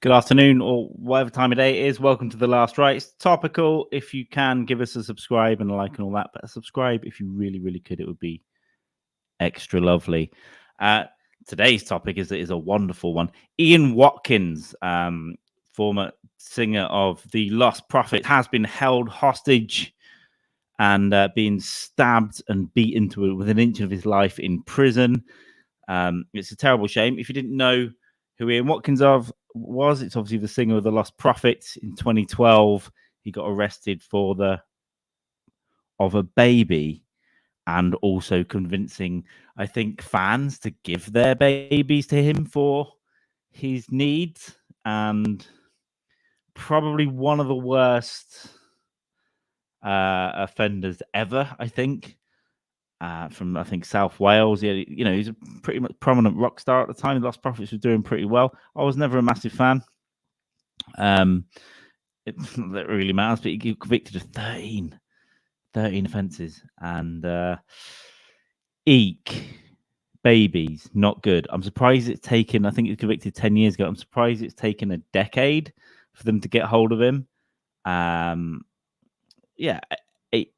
Good afternoon, or whatever time of day it is. Welcome to The Last Right. It's topical. If you can, give us a subscribe and a like and all that. But a subscribe, if you really, really could, it would be extra lovely. Uh, Today's topic is a wonderful one. Ian Watkins, former singer of the Lost Prophets, has been held hostage and being stabbed and beaten to within an inch of his life in prison. It's a terrible shame. If you didn't know who Ian Watkins was, it's obviously the singer of the Lost Prophets. In 2012, he got arrested for of a baby and also convincing, I think, fans to give their babies to him for his needs, and probably one of the worst offenders ever, I think. From I think South Wales. Yeah, he's a pretty much prominent rock star at the time. The Lost Prophets was doing pretty well. I was never a massive fan. That really matters, but he got convicted of 13 offences, and eek, babies, not good. I'm surprised it's taken. I think he was convicted 10 years ago. I'm surprised it's taken a decade for them to get hold of him. Yeah,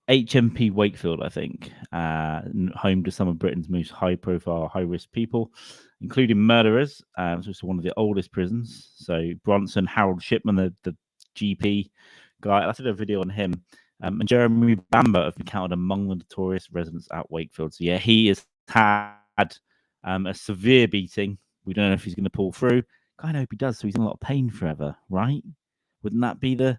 HMP Wakefield, I think, home to some of Britain's most high-profile, high-risk people, including murderers. So it's one of the oldest prisons. So Bronson, Harold Shipman, the GP guy, I did a video on him, and Jeremy Bamber have been counted among the notorious residents at Wakefield. So yeah, he has had a severe beating. We don't know if he's going to pull through. Kind of hope he does, so he's in a lot of pain forever, right? Wouldn't that be the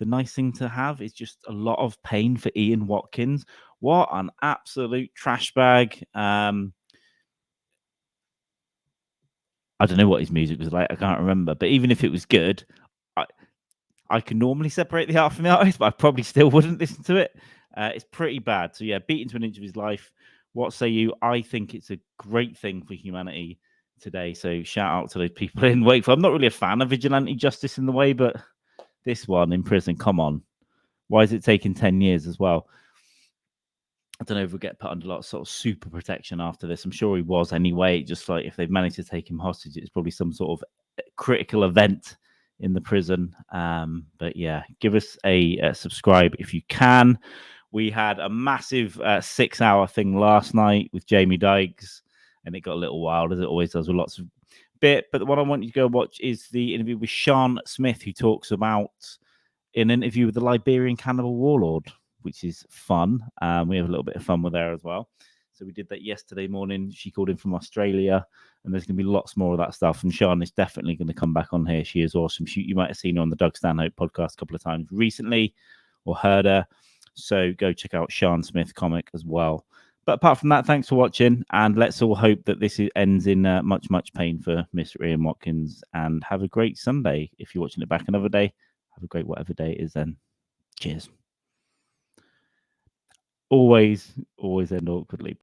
nice thing to have? Is just a lot of pain for Ian Watkins. What an absolute trash bag. I don't know what his music was like. I can't remember. But even if it was good, I can normally separate the art from the artist, but I probably still wouldn't listen to it. It's pretty bad. So yeah, beaten to an inch of his life. What say you? I think it's a great thing for humanity today. So shout out to those people in Wakefield. I'm not really a fan of vigilante justice in the way, but this one in prison, come on. Why is it taking 10 years as well? I don't know if we'll get put under a lot of sort of super protection after this. I'm sure he was anyway. Just like if they've managed to take him hostage, it's probably some sort of critical event in the prison. But yeah, give us a subscribe if you can. We had a massive 6-hour thing last night with Jamie Dykes, and it got a little wild, as it always does with lots of bit. But the one I want you to go watch is the interview with Sean Smith, who talks about an interview with the Liberian cannibal warlord, which is fun. We have a little bit of fun with her as well. So we did that yesterday morning. She called in from Australia, and there's going to be lots more of that stuff. And Sean is definitely going to come back on here. She is awesome. You might have seen her on the Doug Stanhope podcast a couple of times recently, or heard her. So go check out Sean Smith comic as well. But apart from that, thanks for watching, and let's all hope that this ends in much, much pain for Mr. Ian Watkins. And have a great Sunday. If you're watching it back another day, have a great whatever day it is then. Cheers. Always end awkwardly.